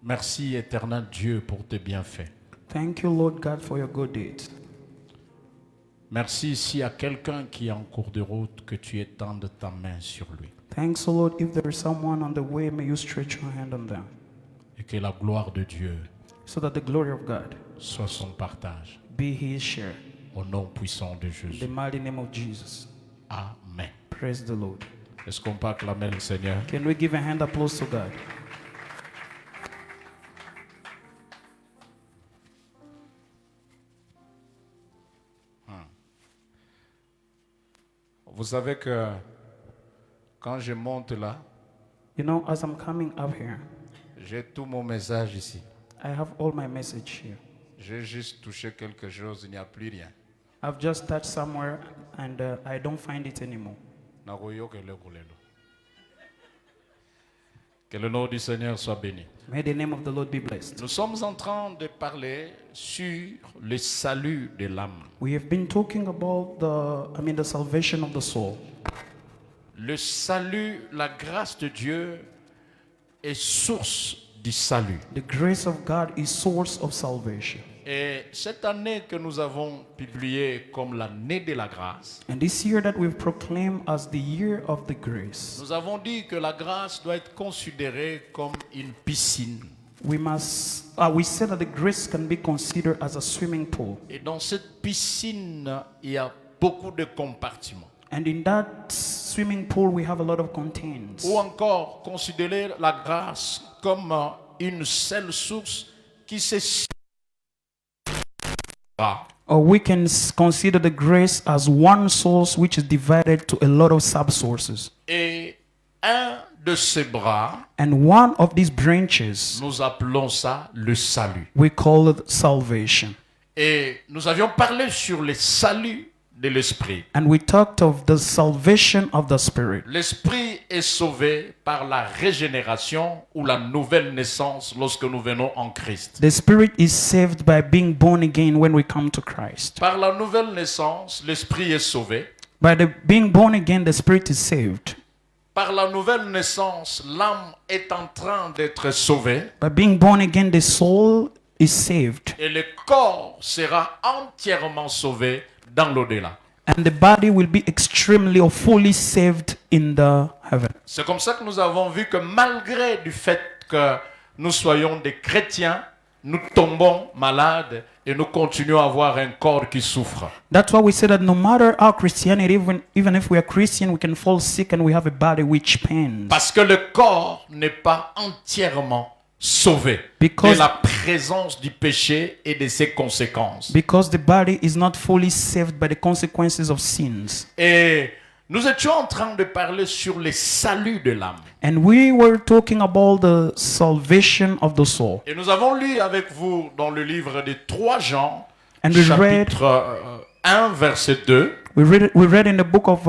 Merci, éternel Dieu, pour tes bienfaits. Thank you, Lord God, for your good deeds. Merci s'il y a quelqu'un qui est en cours de route, que tu étendes ta main sur lui. Thanks, O Lord. If there is someone on the way, may you stretch your hand on them, Et que la gloire de Dieu so that the glory of God soit son partage. be his share. Au nom puissant de In Jésus. the mighty name of Jesus. Amen. Praise the Lord. Est-ce qu'on peut acclamer le Seigneur? Can we give a hand applause to God? Vous savez que quand je monte là, You know, as I'm coming up here, j'ai tout mon message ici. I have all my message here. J'ai juste touché quelque chose, il n'y a plus rien. I've just touched somewhere and I don't find it anymore. Que le nom du Seigneur soit béni. May the name of the Lord be blessed. Nous sommes en train de parler sur le salut de l'âme. We have been talking about the salvation of the soul. Le salut, la grâce de Dieu est source du salut. The grace of God is source of salvation. Et cette année que nous avons publiée comme l'année de la grâce, And this year that we've proclaimed as the year of the grace, nous avons dit que la grâce doit être considérée comme une piscine. we said that the grace can be considered as a swimming pool. Et dans cette piscine, il y a beaucoup de compartiments. And in that swimming pool, we have a lot of containers. Ou encore considérer la grâce comme une seule source qui se Or we can consider the grace as one source which is divided to a lot of sub-sources. Et un de ces bras, And one of these branches, nous appelons ça le salut. we call it salvation. Et nous avions parlé sur le salut de l'esprit. And we talked of the salvation of the Spirit. L'esprit est sauvé par la régénération ou la nouvelle naissance lorsque nous venons en Christ. The Spirit is saved by being born again when we come to Christ. Par la nouvelle naissance, l'esprit est sauvé. By the being born again, the Spirit is saved. Par la nouvelle naissance, l'âme est en train d'être sauvée By being born again, the soul is saved. et le corps sera entièrement sauvé dans l'au-delà. And the body will be extremely or fully saved in the heaven. C'est comme ça que nous avons vu que malgré du fait que nous soyons des chrétiens, nous tombons malades et nous continuons à avoir un corps qui souffre. That's why we say that no matter our Christianity, even if we are Christian, we can fall sick and we have a body which pains. Parce que le corps n'est pas entièrement sauvé Because- de la présence du péché et de ses conséquences. Because the body is not fully saved by the consequences of sins. Et nous étions en train de parler sur le salut de l'âme. And we were talking about the salvation of the soul. Et nous avons lu avec vous dans le livre de 3 Jean, And we chapitre 1, verset 2. We read in the book of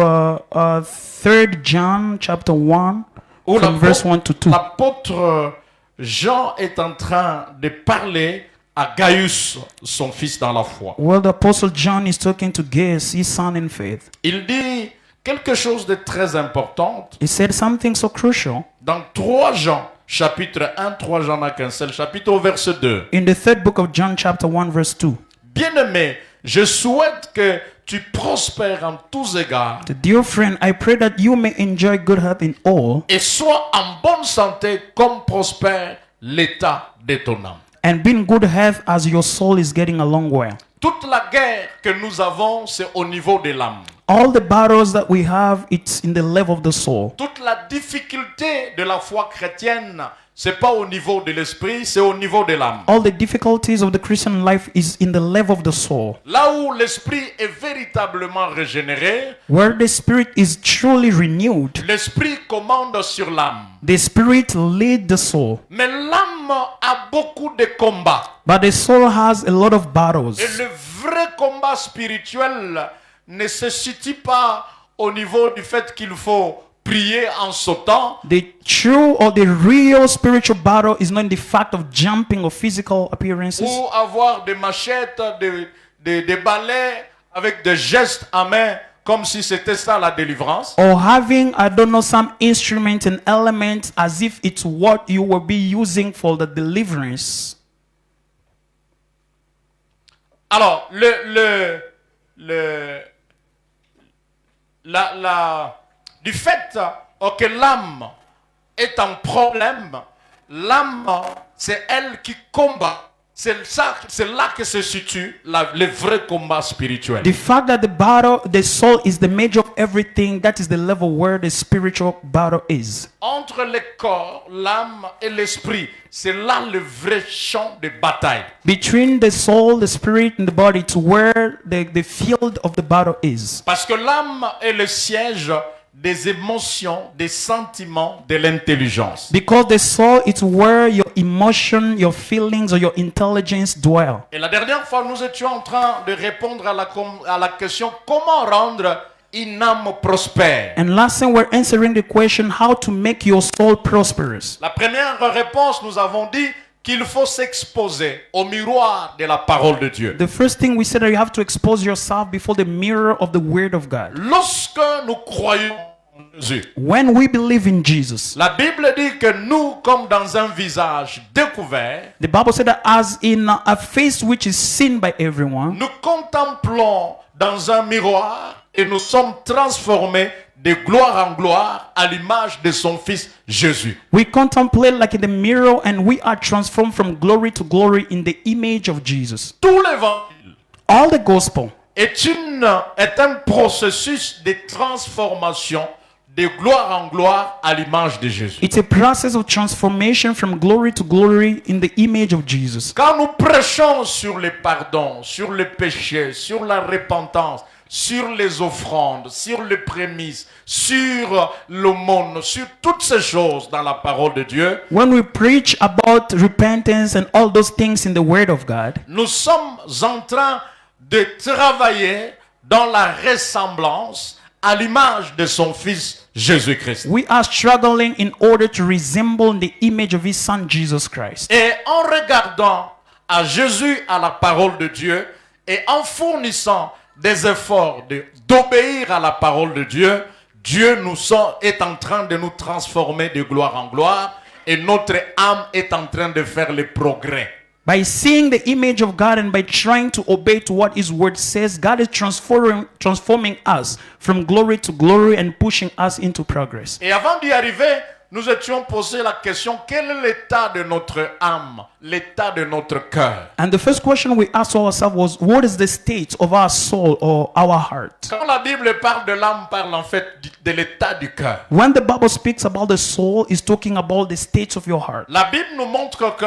3 John chapter 1 où from verse 1 to 2. l'apôtre Jean est en train de parler à Gaius, son fils dans la foi. Well, the apostle John is talking to Gaius, his son in faith. Il dit quelque chose de très important He said something so crucial dans 3 Jean, chapitre 1, 3 Jean n'a qu'un seul chapitre, au verset 2. in the third book of John chapter 1 verse 2. Bien-aimé, je souhaite que tu prospères en tous égards The dear friend, I pray that you may enjoy good health in all et sois en bonne santé comme prospère l'état de ton âme. and be in good health as your soul is getting along well. Toute la guerre que nous avons, c'est au niveau de l'âme. All the battles that we have, it's in the level of the soul. Toute la difficulté de la foi chrétienne, c'est pas au niveau de l'esprit, c'est au niveau de l'âme. All the difficulties of the Christian life is in the level of the soul. Là où l'esprit est véritablement régénéré, Where the spirit is truly renewed, l'esprit commande sur l'âme. the spirit leads the soul. Mais l'âme a beaucoup de combats. But the soul has a lot of battles. Et le vrai combat spirituel ne se situe pas au niveau du fait qu'il faut prier en sautant, The true or the real spiritual battle is not in the fact of jumping or physical appearances ou avoir des machettes, des balais avec des gestes à main comme si c'était ça la délivrance. or having, I don't know, some instrument and element as if it's what you will be using for the deliverance. Alors, du fait que l'âme est en problème, l'âme, c'est elle qui combat. C'est là que se situe le vrai combat spirituel. The fact that the soul is the major of everything, that is the level where the spiritual battle is. Entre le corps, l'âme et l'esprit, c'est là le vrai champ de bataille. Between the soul, the spirit, and the body, to where the field of the battle is. Parce que l'âme est le siège des émotions, des sentiments, de l'intelligence. Because the soul is where your emotion, your feelings, or your intelligence dwell. Et la dernière fois, nous étions en train de répondre à la question comment rendre une âme prospère. And last time we're answering the question how to make your soul prosperous. La première réponse, nous avons dit qu'il faut s'exposer au miroir de la parole de Dieu. The first thing we said that you have to expose yourself before the mirror of the Word of God. Lorsque nous croyons en Jésus, When we believe in Jesus, la Bible dit que nous, comme dans un visage découvert, the Bible said that as in a face which is seen by everyone, nous contemplons dans un miroir et nous sommes transformés de gloire en gloire à l'image de son Fils Jésus. we contemplate like in the mirror and we are transformed from glory to glory in the image of Jesus. Tout l'évangile All the gospel est un processus de transformation de gloire en gloire à l'image de Jésus. it's a process of transformation from glory to glory in the image of Jesus. Quand nous prêchons sur le pardon, sur le péché, sur la repentance, sur les offrandes, sur les prémices, sur l'aumône, sur toutes ces choses dans la parole de Dieu, When we preach about repentance and all those things in the Word of God, nous sommes en train de travailler dans la ressemblance à l'image de son Fils Jésus-Christ. we are struggling in order to resemble the image of His Son Jesus Christ. Et en regardant à Jésus, à la parole de Dieu, et en fournissant des efforts d'obéir à la parole de Dieu, Dieu est en train de nous transformer de gloire en gloire et notre âme est en train de faire le progrès. By seeing the image of God and by trying to obey to what His Word says, God is transforming us from glory to glory and pushing us into progress. Et avant d'y arriver, nous étions posé la question, quel est l'état de notre âme, l'état de notre cœur? And the first question we asked ourselves was, what is the state of our soul or our heart? Quand la Bible parle de l'âme, parle en fait de l'état du cœur. When the Bible speaks about the soul, it's talking about the state of your heart. La Bible nous montre que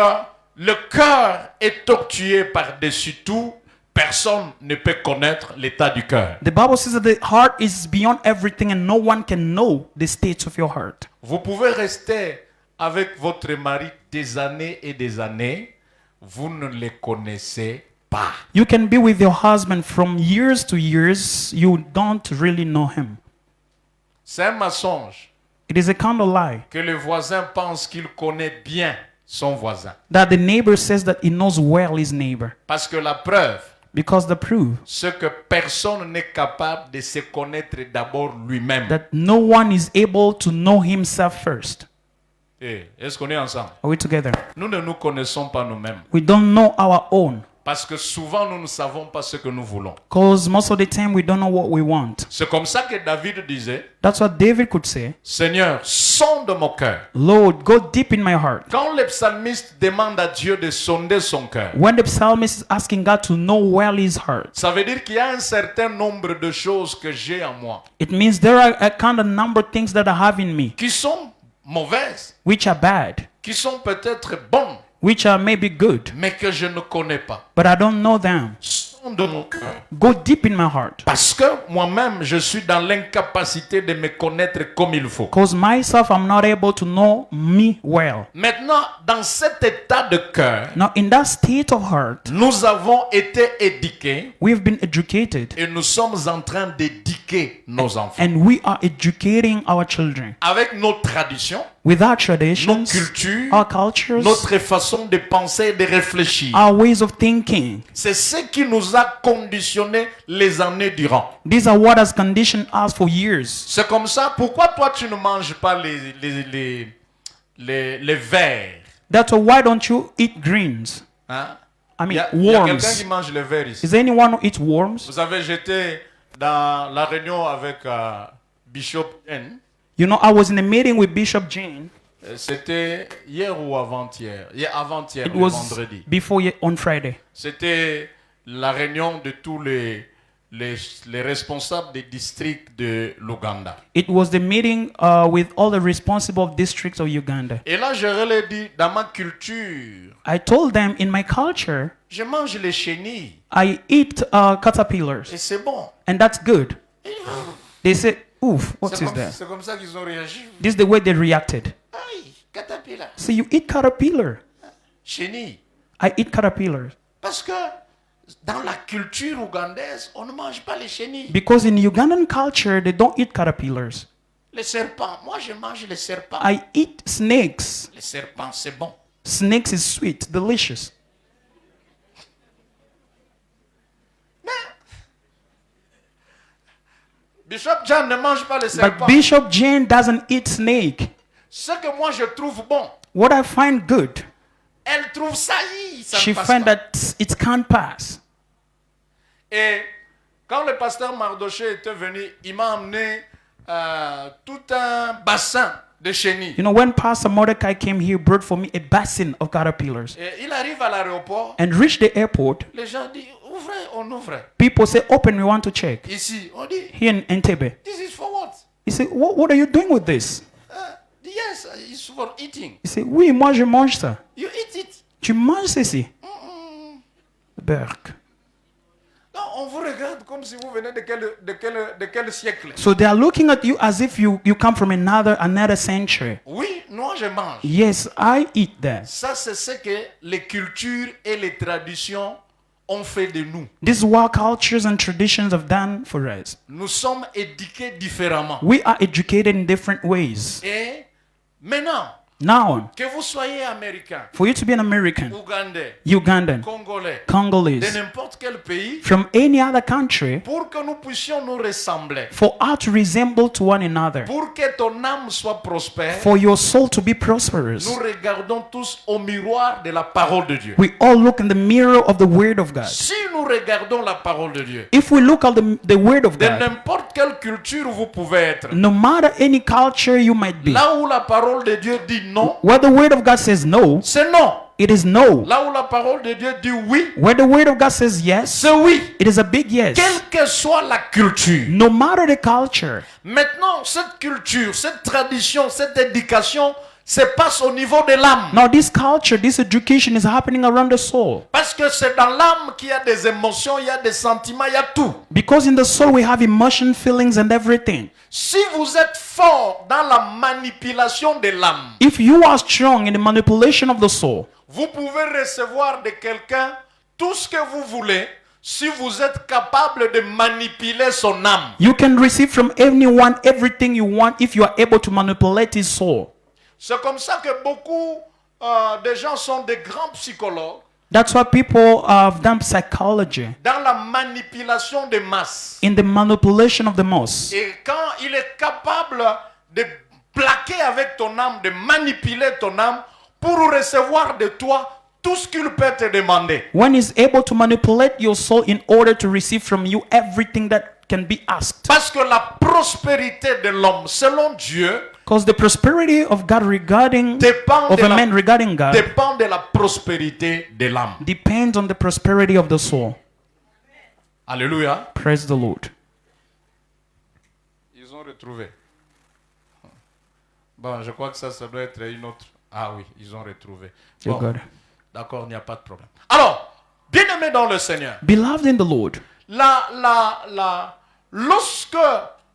le cœur est octroyé par-dessus tout. Personne ne peut connaître l'état du cœur. The Bible says that the heart is beyond everything and no one can know the state of your heart. Vous pouvez rester avec votre mari des années et des années, vous ne le connaissez pas. You can be with your husband from years to years, you don't really know him. C'est un mensonge It is a kind of lie que le voisin pense qu'il connaît bien son voisin. that the neighbor says that he knows well his neighbor. Parce que la preuve, Because the proof c'est que personne n'est capable de se connaître d'abord lui-même. that no one is able to know himself first. Est-ce qu'on est ensemble? Are we together? Nous ne nous connaissons pas nous-mêmes. We don't know our own. Parce que souvent, nous ne savons pas ce que nous voulons. Because most of the time we don't know what we want. C'est comme ça que David disait, That's what David could say. Seigneur, sonde mon cœur. Lord, go deep in my heart. Quand le psalmiste demande à Dieu de sonder son cœur, When the psalmist is asking God to know well his heart, ça veut dire qu'il y a un certain nombre de choses que j'ai en moi it means there are a kind of number of things that I have in me, qui sont mauvaises, which are bad, qui sont peut-être bonnes, which are maybe good, mais que je ne connais pas. but I don't know them. Sonde mon cœur. Go deep in my heart. Parce que moi-même, je suis dans l'incapacité de me connaître comme il faut. Because myself, I'm not able to know me well. Maintenant, dans cet état de cœur, Now, in that state of heart, nous avons été éduqués we've been educated et nous sommes en train d'éduquer nos enfants. and we are educating our children Avec nos traditions, With our nos traditions, cultures, our cultures, notre façon de penser et de réfléchir. our ways of thinking. C'est ce qui nous a conditionnés les années durant. These are what has conditioned us for years. C'est comme ça. Pourquoi toi tu ne manges pas les vers? That's why don't you eat greens? Hein? I Il mean, y a quelqu'un worms. qui mange les vers ici. Is there anyone who eats worms? Vous savez, j'étais dans la réunion avec Bishop N. You know, I was in a meeting with Bishop Jane. C'était hier ou avant-hier? Avant-hier, It le was vendredi. on Friday. C'était la réunion de tous les responsables des districts de l'Ouganda. It was the meeting with all the responsible districts of Uganda. Et là, je leur ai dit, dans ma culture, I told them in my culture, je mange les chenilles. I eat caterpillars, Et c'est bon. and that's good. They said, oof, what C'est is comme, that? c'est comme ça qu'ils ont réagi. This is the way they reacted. Aïe, caterpillar. So you eat caterpillar. Chenilles. I eat caterpillars. Parce que dans la culture ougandaise, on ne mange pas les chenilles. Because in Ugandan culture, they don't eat caterpillars. Les serpents. Moi, je mange les serpents. I eat snakes. Les serpents, c'est bon. Snakes is sweet, delicious. Bishop John ne mange pas les serpents. But Bishop Jane doesn't eat snake. Ce que moi je trouve bon, What I find good, elle trouve ça, ça she ne passe find pas. that it can't pass. Et quand le pasteur Mardoché était venu, il m'a amené tout un bassin de chenilles. You know, when Pastor Mordecai came here, he brought for me a basin of caterpillars. Et il arrive à l'aéroport, And reached the airport, les gens disent, ouvrez, on ouvre. people say, open, we want to check. Ici, on dit, Here in Entebbe. this is for what? He said, what are you doing with this? Yes, it's for eating. He said, oui, moi je mange ça. You eat it. Tu manges ceci? Berk. Non, on vous regarde comme si vous venez de quel siècle. So they are looking at you as if you come from another century. Oui, moi je mange. Yes, I eat that. Ça, c'est ce que les cultures et les traditions ont fait de nous. This is what cultures and traditions have done for us. Nous sommes éduqués différemment. We are educated in different ways. Et maintenant, Now, que vous soyez américain, for you to be an American, ougandais, Ugandan, congolais, de Congolese, n'importe quel pays, from any other country, pour que nous puissions nous ressembler, for us to resemble to one another, pour que ton âme soit prospère, for your soul to be prosperous, nous regardons tous au miroir de la parole de Dieu. we all look in the mirror of the Word of God. Si nous regardons la parole de Dieu, If we look at the Word of de God, n'importe quelle culture vous pouvez être, no matter any culture you might be, là où la parole de Dieu dit non, where the Word of God says no, c'est non. it is no. Là où la parole de Dieu dit oui, Where the Word of God says yes, c'est oui. it is a big yes. Quelle que soit la culture. No matter the culture. Maintenant, cette culture, cette tradition, cette éducation se passe au niveau de l'âme. Now this culture, this education is happening around the soul. Parce que c'est dans l'âme qu'il y a des émotions, il y a des sentiments, il y a tout. Because in the soul we have emotion, feelings and everything. Si vous êtes fort dans la manipulation de l'âme, If you are strong in the manipulation of the soul, vous pouvez recevoir de quelqu'un tout ce que vous voulez si vous êtes capable de manipuler son âme. you can receive from anyone everything you want if you are able to manipulate his soul. C'est comme ça que beaucoup de gens sont des grands psychologues That's why people have done psychology dans la manipulation des masses. in the manipulation of the mass. Et quand il est capable de plaquer avec ton âme, de manipuler ton âme pour recevoir de toi tout ce qu'il peut te demander. When he's able to manipulate your soul in order to receive from you everything that can be asked. Parce que la prospérité de l'homme, selon Dieu, Because the prosperity of God regarding dépend of de a man la, regarding God dépend de la prospérité de l'âme. depends on the prosperity of the soul. Alléluia. Praise the Lord. Ils ont retrouvé. Bon, je crois que ça doit être une autre. Ah oui, ils ont retrouvé. Dear Bon, God. d'accord, il n'y a pas de problème. Alors, bien-aimé dans le Seigneur, Beloved in the Lord, lorsque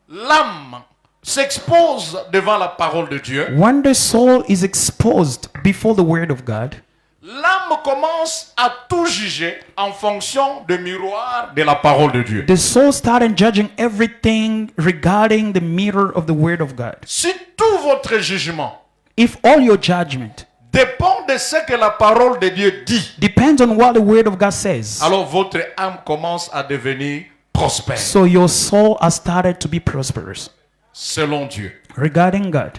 l'âme s'expose devant la parole de Dieu, when the soul is exposed before the Word of God, l'âme commence à tout juger en fonction du miroir de la parole de Dieu. the soul started judging everything regarding the mirror of the Word of God. Si tout votre jugement if all your judgment dépend de ce que la parole de Dieu dit, depends on what the word of God says, alors votre âme commence à devenir prospère so your soul has started to be prosperous selon Dieu. regarding God.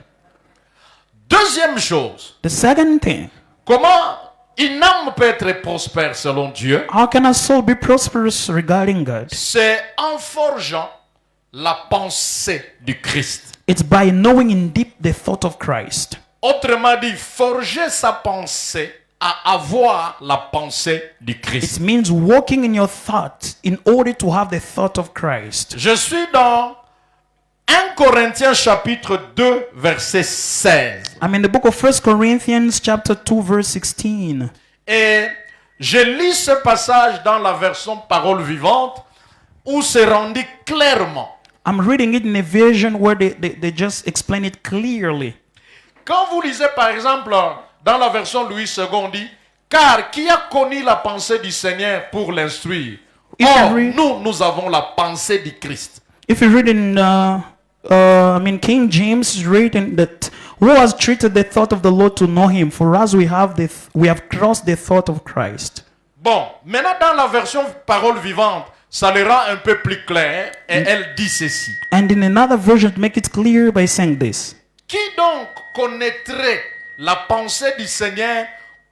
Deuxième chose, The second thing, comment une âme peut être prospère selon Dieu? how can a soul be prosperous regarding God? C'est en forgeant la pensée du Christ. It's by knowing in deep the thought of Christ. Autrement dit, forger sa pensée à avoir la pensée du It Christ. means walking in your thought in order to have the thought of Christ. Je suis dans 1 Corinthiens chapitre 2 verset 16. I'm in the book of 1 Corinthians chapter 2 verse 16. Et je lis ce passage dans la version parole vivante où c'est rendu clairement. I'm reading it in a version where they just explain it clearly. Quand vous lisez par exemple dans la version Louis II, on dit car qui a connu la pensée du Seigneur pour l'instruire? Or, nous avons la pensée du Christ. If you read in King James is written that who has treated the thought of the Lord to know him, for us we have crossed the thought of Christ. Bon, maintenant dans la version parole vivante, ça le rend un peu plus clair et elle dit ceci. And in another version to make it clear by saying this. Qui donc connaîtrait la pensée du Seigneur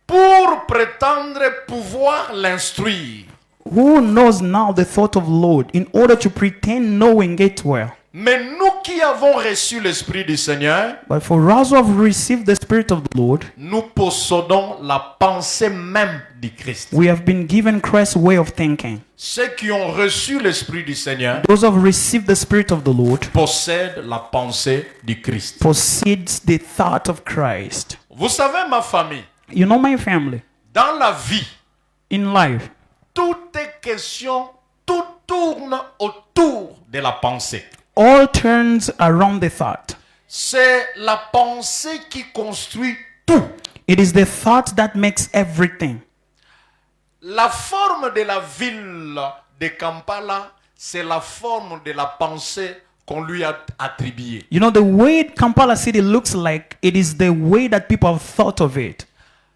pour prétendre pouvoir l'instruire? Who knows now the thought of the Lord in order to pretend knowing it well? Mais nous qui avons reçu l'Esprit du Seigneur, But for us who have received the Spirit of the Lord, nous possédons la pensée même du Christ. we have been given Christ's way of thinking. Ceux qui ont reçu l'Esprit du Seigneur Those who have received the Spirit of the Lord possèdent la pensée du Christ. possess the thought of Christ. Vous savez, ma famille, You know my family. dans la vie, In life, tout est question, tout tourne autour de la pensée. all turns around the thought. C'est la pensée qui construit tout. It is the thought that makes everything. La forme de la ville de Kampala, c'est la forme de la pensée qu'on lui a attribuée. You know, the way Kampala City looks like, it is the way that people have thought of it.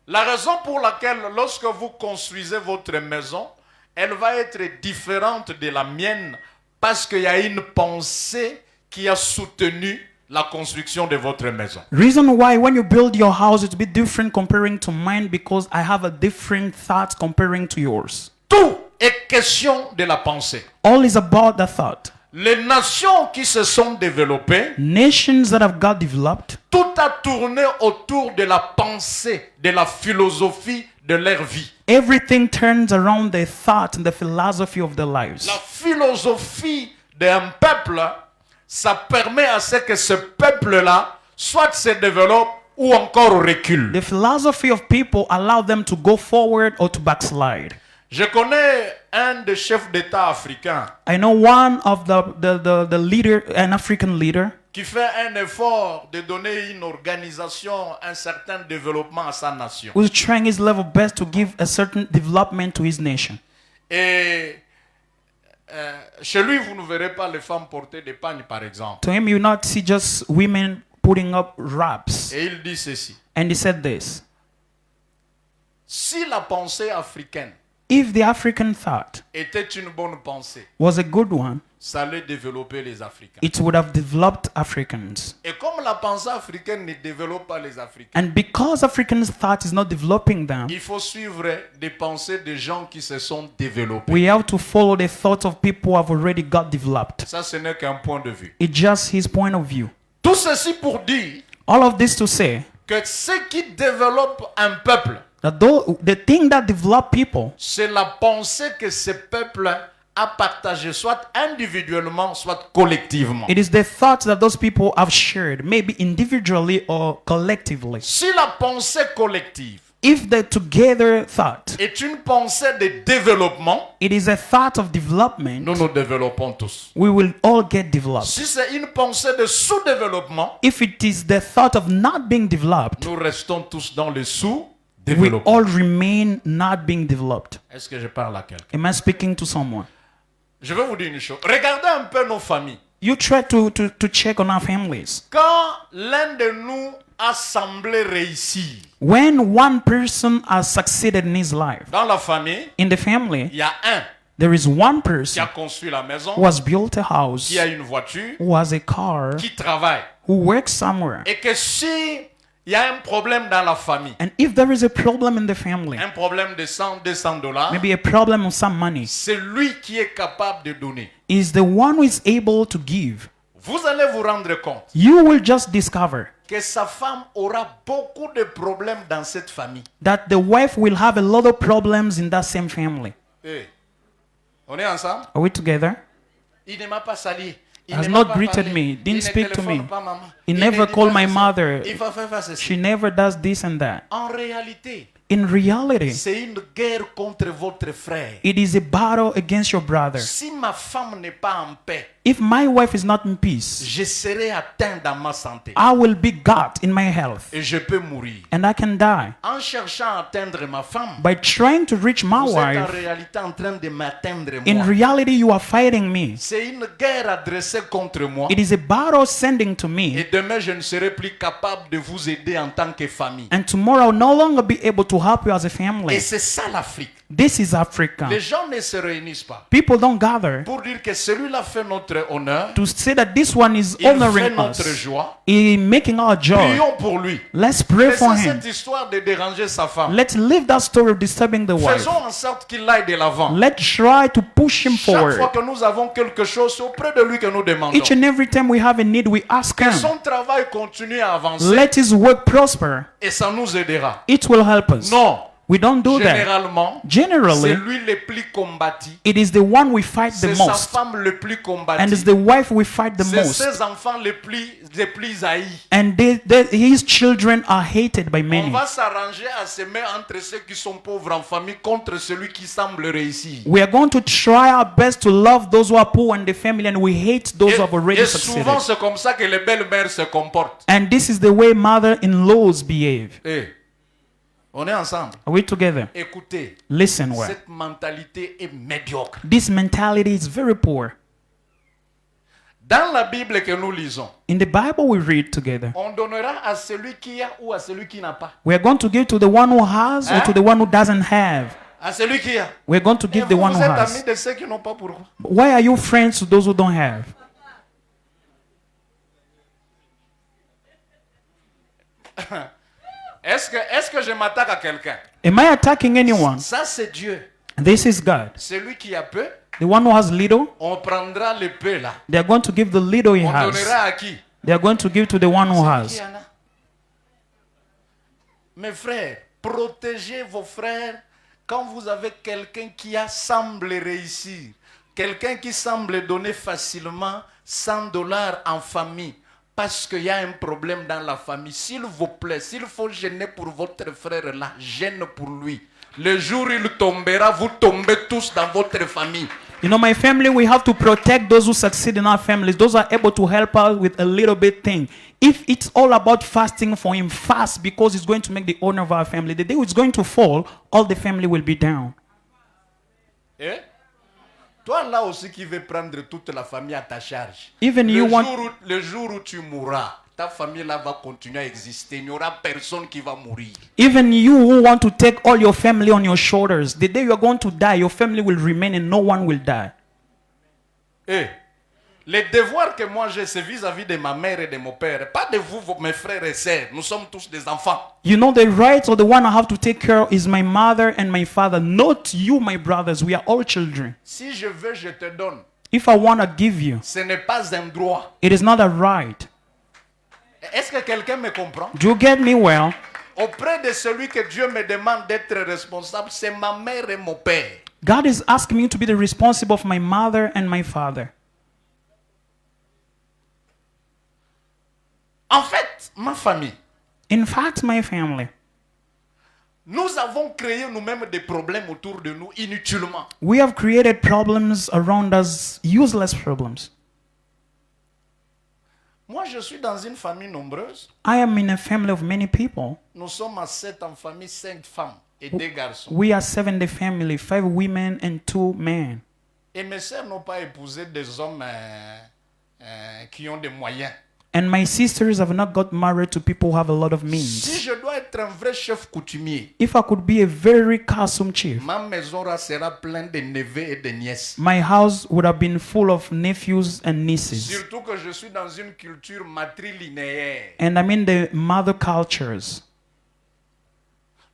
La raison pour laquelle, lorsque vous construisez votre maison, elle va être différente de la mienne parce qu'il y a une pensée qui a soutenu la construction de votre maison. Reason why when you build your house, it's a bit different comparing to mine because I have a different thought comparing to yours. Tout est question de la pensée. All is about the thought. Les nations qui se sont développées, Nations that have got developed, tout a tourné autour de la pensée, de la philosophie de leur vie. everything turns around the thought and the philosophy of their lives. La philosophie d'un peuple, ça permet à ce que ce peuple-là soit se développe ou encore recule. The philosophy of people allow them to go forward or to backslide. Je connais un des chefs d'État africains I know one of the leader, an African leader, qui fait un effort de donner une organisation, un certain développement à sa nation. who's trying his level best to give a certain development to his nation. Et chez lui, vous ne verrez pas les femmes porter des pagnes, par exemple. To him, you not see just women putting up wraps. Et il dit ceci. And he said this: Si la pensée africaine if the African thought était une bonne pensée, was a good one, ça allait développer les Africains. it would have developed Africans. Et comme la pensée africaine ne développe pas les Africains, And because Africans' thought is not developing them, il faut suivre des pensées de gens qui se sont développés. we have to follow the thoughts of people who have already got developed. Ça, ce n'est qu'un point de vue. It's just his point of view. Tout ceci pour dire All of this to say que ce qui développe un peuple, that though the thing that develop people c'est la pensée que ce peuple a partagée, soit individuellement, soit collectivement. it is the thoughts that those people have shared, maybe individually or collectively. Si la pensée collective If the together thought, est une pensée de développement, it is a thought of development, nous nous développons tous. we will all get developed. Si c'est une pensée de sous-développement, If it is the thought of not being developed, nous restons tous dans le we sous-développement. all remain not being developed. Est-ce que je parle à quelqu'un? Am I speaking to someone? Je vais vous dire une chose. Regardez un peu nos familles. You try to check on our families. Quand l'un de nous a semblé réussir When one person has succeeded in his life, dans la famille, in the family, il y a un there is one qui person a construit la maison, who has built a house, qui a une voiture, who has a car, qui travaille. who works somewhere. Et que si il y a un problème dans la famille, And if there is a problem in the family, un problème de 100, 200 dollars, maybe a problem of some money, c'est lui qui est capable de donner. is the one who is able to give. Vous allez vous rendre compte You will just discover que sa femme aura beaucoup de problèmes dans cette famille. that the wife will have a lot of problems in that same family. Eh, on est ensemble? Are we together? Il ne m'a pas sali. Il Has ne m'a not pas greeted parlé. me, didn't Il ne speak to téléphone me. pas maman. He Il never ne dit called pas my ceci. mother. Il faut faire ceci. She never does this and that. En réalité, In reality, c'est une guerre contre votre frère. it is a battle against your brother. Si ma femme n'est pas en paix, If my wife is not in peace, je serai atteint dans ma santé I will be got in my health et je peux mourir. and I can die. En cherchant à atteindre ma femme, By trying to reach my vous êtes en wife, réalité en train de m'atteindre in moi. reality, you are fighting me. C'est une guerre adressée contre moi. It is a battle sending to Et me. demain, je ne serai plus capable de vous aider en tant que famille. And tomorrow, I'll no longer be able to help you as a Et family. c'est ça l'Afrique. This is Africa. Les gens ne se réunissent pas People don't gather pour dire que celui-là fait notre honneur, to say that this one is il fait honoring notre us, joie. in making our joy. Prions pour lui. Let's pray for Laissez him. cette histoire de déranger sa femme. Let's leave that story of disturbing the wife. Faisons en sorte qu'il aille de l'avant. Let's try to push him Chaque fois forward. que nous avons quelque chose, c'est auprès de lui que nous demandons. Each and every time we have a need, we ask Que him. son travail continue à avancer Let his work prosper. et ça nous aidera. It will help us. Non, We don't do that. généralement, c'est Generally, lui le plus combattu. it is the one we fight the C'est sa most. femme le plus And combattu. it's the wife we fight the C'est most. ses enfants les plus haïs. And his children are hated by On many. va s'arranger à se mettre entre ceux qui sont pauvres en famille contre celui qui semble réussir. We are going to try our best to love those who are poor in the family, and we hate those who have already Et succeeded. souvent, c'est comme ça que les belles-mères se comportent. And this is the way mother-in-laws behave. Eh, on est ensemble. Are we together? Écoutez, Listen well. cette mentalité est médiocre. This mentality is very poor. Dans la Bible que nous lisons, In the Bible we read together, on donnera à celui qui a ou à celui qui n'a pas. we are going to give to the one who has or to the one who doesn't have. À celui qui a. We're going to Et give the vous, one vous who êtes has. amis de ceux qui n'ont pas pourquoi. Why are you friends to those who don't have? Est-ce que je m'attaque à quelqu'un? Am I attacking anyone? Ça, c'est Dieu. This is God. Celui qui a peu, The one who has little, on prendra le peu là. they are going to give the little he On has. donnera à qui? They are going to give to the one who Celui qui has. en a. Mes frères, protégez vos frères quand vous avez quelqu'un qui semble réussir. Quelqu'un qui semble donner facilement 100 dollars en famille. Parce qu'il y a un problème dans la famille. S'il vous plaît, s'il faut gêner pour votre frère là, gêne pour lui. Le jour où il tombera, vous tombez tous dans votre famille. You know, my family, we have to protect those who succeed in our families. Those who are able to help us with a little bit thing. If it's all about fasting for him, fast because it's going to make the honor of our family. The day it's going to fall, all the family will be down. Eh? Toi là aussi qui veux prendre toute la famille à ta charge. Even you want, Le jour où tu mourras, ta famille là va continuer à exister. Il n'y aura personne qui va mourir. even you who want to take all your family on your shoulders, the day you are going to die, your family will remain and no one will die. Eh, les devoirs que moi j'ai, c'est vis-à-vis de ma mère et de mon père. Pas de vous, mes frères et sœurs. Nous sommes tous des enfants. You know, the right or the one I have to take care of is my mother and my father, not you, my brothers. We are all children. Si je veux, je te donne. If I want to give you, Ce n'est pas un droit. it is not a right. Est-ce que quelqu'un me comprend? Do you get me well? Auprès de celui que Dieu me demande d'être responsable, c'est ma mère et mon père. God is asking me to be the responsible of my mother and my father. En fait, ma famille, In fact, my family, nous avons créé nous-mêmes des problèmes autour de nous inutilement. we have created problems around us, useless problems. Moi, je suis dans une famille nombreuse. I am in a family of many people. Nous sommes à 7 en famille, 5 femmes et 2 garçons. We are 7 in the family, 5 women and 2 men. Et mes sœurs n'ont pas épousé des hommes qui ont des moyens. And my sisters have not got married to people who have a lot of Si means. je dois être un vrai chef coutumier, If I could be a very custom chief, ma maison sera pleine de neveux et de nièces. my house would have been full of nephews and nieces. Surtout que je suis dans une culture matrilinéaire. And I mean the mother cultures.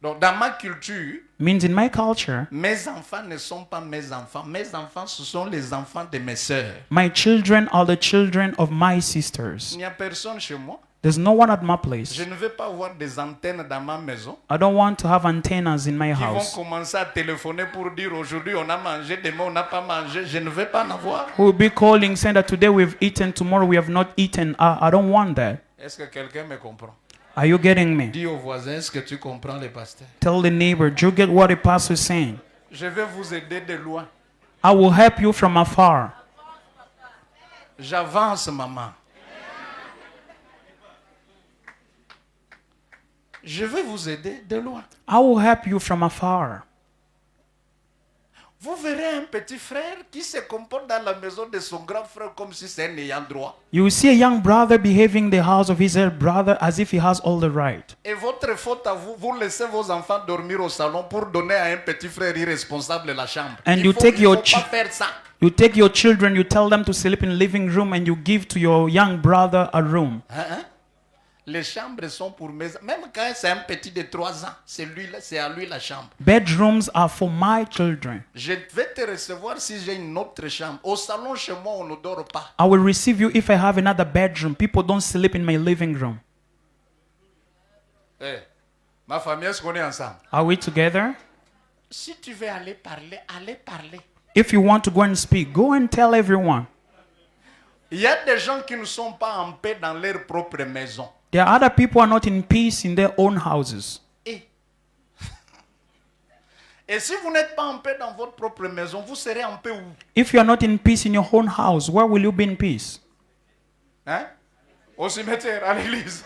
Donc, dans ma culture, Means in my culture, mes enfants ne sont pas mes enfants. Mes enfants, ce sont les enfants de mes sœurs. my children are the children of my Il sisters. n'y a personne chez moi. There's no one at my place. Je ne veux pas avoir des antennes dans ma maison I don't want to have antennas in my qui vont house commencer à téléphoner pour dire aujourd'hui on a mangé, demain on n'a pas mangé. Je ne veux pas en avoir. who will be calling saying that today we've eaten, tomorrow we have not eaten. I don't want that. Est-ce que quelqu'un me comprend? Are you getting me? Dis au voisin, est-ce que tu comprends le pasteur? Tell the neighbor, do you get what the pastor is saying? Je vais vous aider de loin. I will help you from afar. J'avance, maman. Je vais vous aider de loin. I will help you from afar. Vous verrez un petit frère qui se comporte dans la maison de son grand frère comme si c'est un ayant droit. You will see a young brother behaving in the house of his elder brother as if he has all the right. Et votre faute à vous, vous laissez vos enfants dormir au salon pour donner à un petit frère irresponsable la chambre. And Il you faut, take il your faut pas faire ça. You take your children, you tell them to sleep in the living room, and you give to your young brother a room. Hein? Les chambres sont pour mes... Même quand c'est un petit de 3 ans, c'est à lui la chambre. Bedrooms are for my children. Je vais te recevoir si j'ai une autre chambre. Au salon chez moi, on ne dort pas. I will receive you if I have another bedroom. People don't sleep in my living room. Eh, ma famille, est-ce qu'on est ensemble? Are we together? Si tu veux aller parler, allez parler. If you want to go and speak, go and tell everyone. Il y a des gens qui ne sont pas en paix dans leur propre maison. There are other people who are not in peace in their own houses. Et si vous n'êtes pas en paix dans votre propre maison, vous serez en paix où? If you are not in peace in your own house, where will you be in peace? Hein? Au cimetière, à l'église.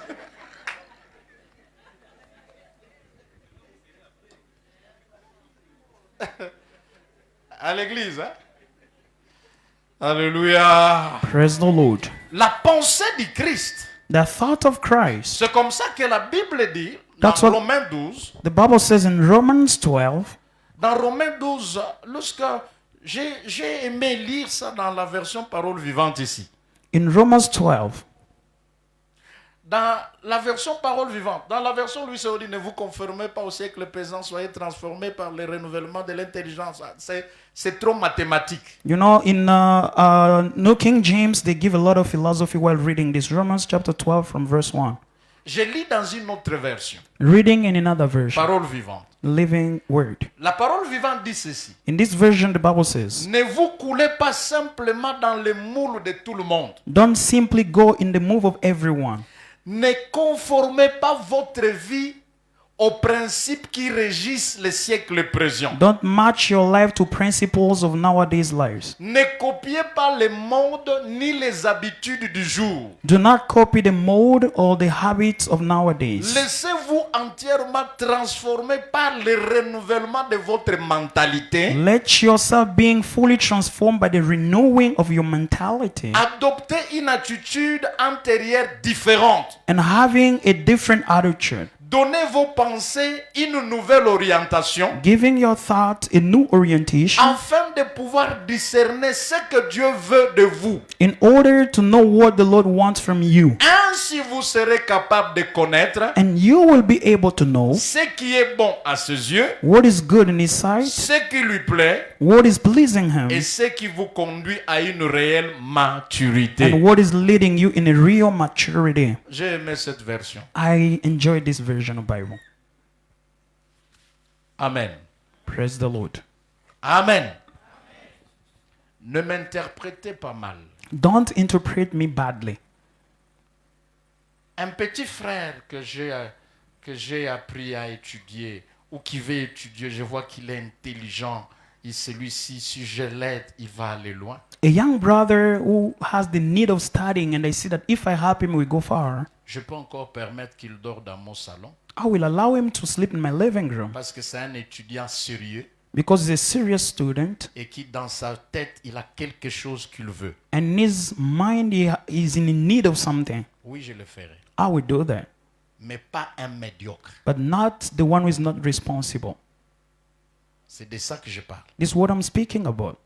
À l'église, hein? Alléluia. Praise the Lord. La pensée du Christ. The thought of Christ. C'est comme ça que la Bible dit dans That's what- Romains 12. The Bible says in Romans 12, Dans Romains 12, lorsque j'ai aimé lire ça dans la version parole vivante ici. in Romans 12, Dans la version parole vivante, dans la version Louis Saudi, ne vous conformez pas au siècle présent, soyez transformés par le renouvellement de l'intelligence. C'est trop mathématique. you know, in New King James, they give a lot of philosophy while reading this. Romans chapter 12 from verse 1. Je lis dans une autre version, Reading in another version, parole vivante. Living Word. La parole vivante dit ceci. In this version, the Bible says, Ne vous coulez pas simplement dans le moule de tout le monde. don't simply go in the move of everyone. Ne conformez pas votre vie aux principes qui régissent les siècles présents. Don't match your life to principles of nowadays lives. Ne copiez pas les modes ni les habitudes du jour. Do not copy the mode or the habits of nowadays. Laissez-vous entièrement transformer par le renouvellement de votre mentalité. Let yourself being fully transformed by the renewing of your mentality Adoptez une attitude antérieure différente. and having a different attitude. Donnez vos pensées une nouvelle orientation Giving your thought a new orientation afin de pouvoir discerner ce que Dieu veut de vous. in order to know what the Lord wants from you. Ainsi, vous serez capable de connaître And you will be able to know ce qui est bon à ses yeux, what is good in His sight, ce qui lui plaît what is pleasing Him, et ce qui vous conduit à une réelle maturité. and what is leading you in a real maturity. J'ai aimé cette version. I enjoy this version of Bible. Amen. Praise the Lord. Amen. Ne m'interprétez pas mal. Don't interpret me badly. Un petit frère que j'ai appris à étudier ou qui veut étudier, je vois qu'il est intelligent. Et celui-ci, si je l'aide, il va aller loin. A young brother who has the need of studying, and I see that if I help him, we go far. Je peux encore permettre qu'il dort dans mon salon I will allow him to sleep in my living room parce que c'est un étudiant sérieux. because he's a serious student, et qui dans sa tête, il a quelque chose qu'il veut. and in his mind he is in need of something, Oui, je le ferai. I will do that. Mais pas un médiocre. But not the one who is not responsible. C'est de ça que je parle. This is what I'm speaking about.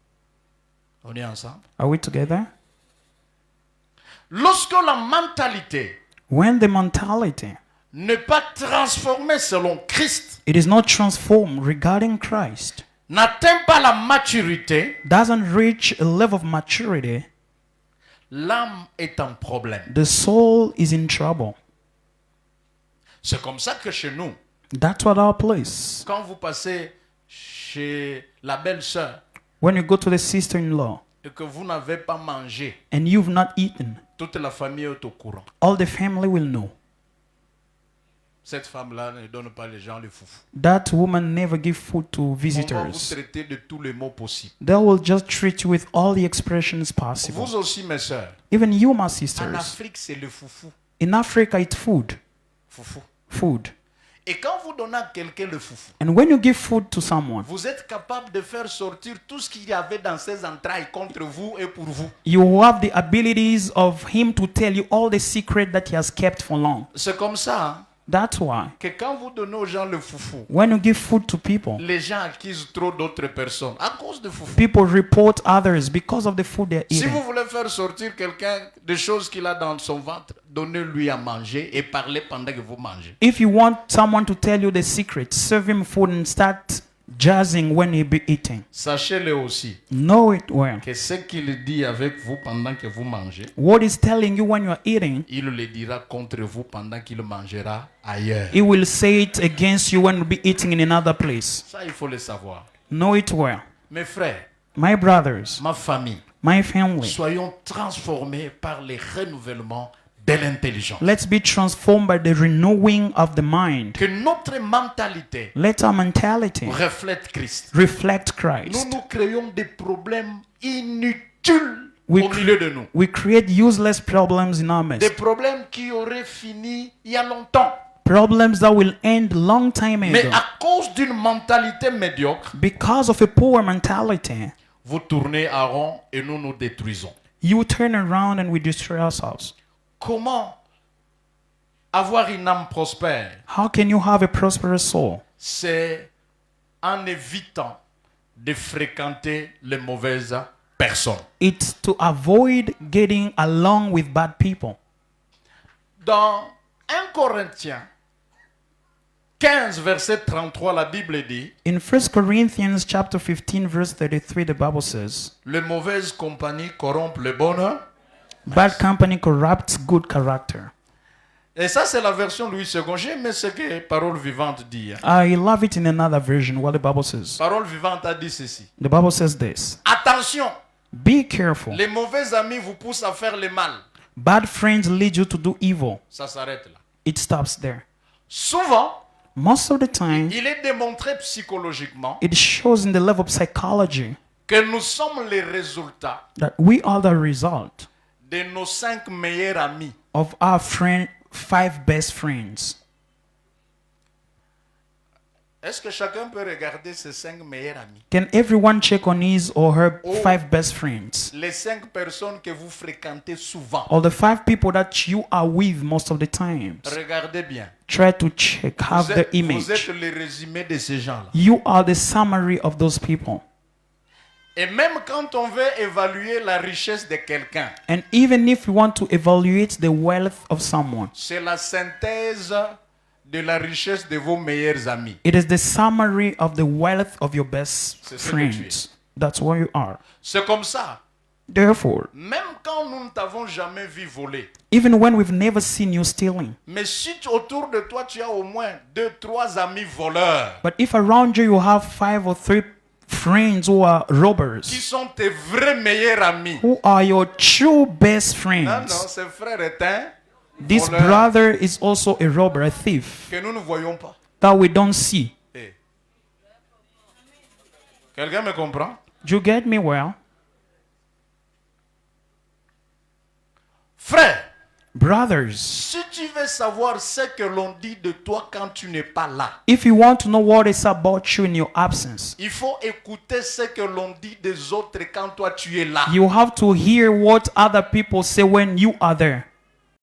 On est ensemble? Are we together? Lorsque la mentalité When the mentality n'est pas transformée selon Christ, it is not transformed regarding Christ, n'atteint pas la maturité, doesn't reach a level of maturity, l'âme est en problème. the soul is in trouble. C'est comme ça que chez nous, That's what our place. quand vous passez chez la belle-sœur When you go to the sister-in-law et que vous n'avez pas mangé, and you've not eaten, toute la famille est au courant. all the family will know. Cette femme-là ne donne pas les gens le foufou. That woman never give food to On va vous visitors. traiter de tous les mots possibles. They will just treat you with all the expressions possible. Vous aussi, mes sœurs. Even you, my En sisters. Afrique, c'est le foufou. In Africa, it's food. Foufou. Food. Et quand vous donnez à quelqu'un le foufou, And when you give food to someone, vous êtes capable de faire sortir tout ce qu'il y avait dans ses entrailles contre vous et pour vous. you have the abilities of him to tell you all the secret that he has kept for long. C'est comme ça hein, That's why que quand vous donnez aux gens le foufou, when you give food to people, les gens accusent trop d'autres personnes à cause de foufou. people report others because of the food they're Si eating. vous voulez faire sortir quelqu'un des choses qu'il a dans son ventre, donnez-lui à manger et parlez pendant que vous mangez. If you want someone to tell you the secret, serve him food and start jazzing when he be eating. Sachez-le aussi Know it well. que ce qu'il dit avec vous pendant que vous mangez, What he's telling you when you are eating, il le dira contre vous pendant qu'il mangera ailleurs. he will say it against you when you be eating in another place. Ça, il faut le savoir. Know it well. Mes frères, My brothers, ma famille, my family, soyons transformés par les renouvellements de l'intelligence. let's be transformed by the renewing of the mind. Que notre mentalité Let our mentality reflète Christ. reflect Nous Christ. nous créons des problèmes inutiles We au milieu de nous. We create useless problems in our Des midst. problèmes qui auraient fini il y a longtemps. Problems that will end long time Mais ago. à cause d'une mentalité médiocre, Because of a poor mentality, vous tournez à rond et nous nous détruisons. you turn around and we destroy ourselves. Comment avoir une âme prospère? How can you have a prosperous soul? C'est en évitant de fréquenter les mauvaises personnes. It's to avoid getting along with bad people. Dans 1 Corinthiens 15, verset 33, la Bible dit, In 1 Corinthians chapter 15 verse 33, the Bible says, les mauvaises compagnies corrompent le bonheur. bad company corrupts good character. Et ça, c'est la version Louis II. J'ai aimé ce que Parole Vivante dit. I love it in another version what the Bible says. Parole Vivante a dit ceci. The Bible says this. Attention, Be careful. les mauvais amis vous poussent à faire le mal. Bad friends lead you to do evil. Ça s'arrête là. It stops there. Souvent, Most of the time, il est démontré psychologiquement it shows in the level of psychology que nous sommes les résultats that we are the result de nos 5 meilleurs amis. of our 5 best friends. Est-ce que chacun peut regarder ses 5 meilleurs amis? Can everyone check on his or her Oh. 5 best friends? Les 5 personnes que vous fréquentez souvent. Or the 5 people that you are with most of the times. Regardez bien. Try to check, have the Vous image. êtes le résumé de ces gens-là. You are the summary of those people. Et même quand on veut évaluer la richesse de quelqu'un, And even if you want to evaluate the wealth of someone, c'est la synthèse de la richesse de vos meilleurs amis. it is the summary of the wealth of your best C'est ce que tu friends. That's what you are. C'est comme ça. Therefore, Même quand nous ne t'avons jamais vu voler, even when we've never seen you stealing, mais si autour de toi tu as au moins 2, 3 amis voleurs but if around you you have 5 or 3 friends who are qui robbers, sont tes vrais meilleurs amis, who are your true best non, non, friends, ce frère est un this voleur brother is also a robber, a thief, que nous ne voyons pas. that we don't see. Eh. Quelqu'un me comprend? Do you get me well? Frère, Brothers, Si tu veux savoir ce que l'on dit de toi quand tu n'es pas là, if you want to know what is about you in your absence, il faut écouter ce que l'on dit des autres quand toi tu es là. you have to hear what other people say when you are there.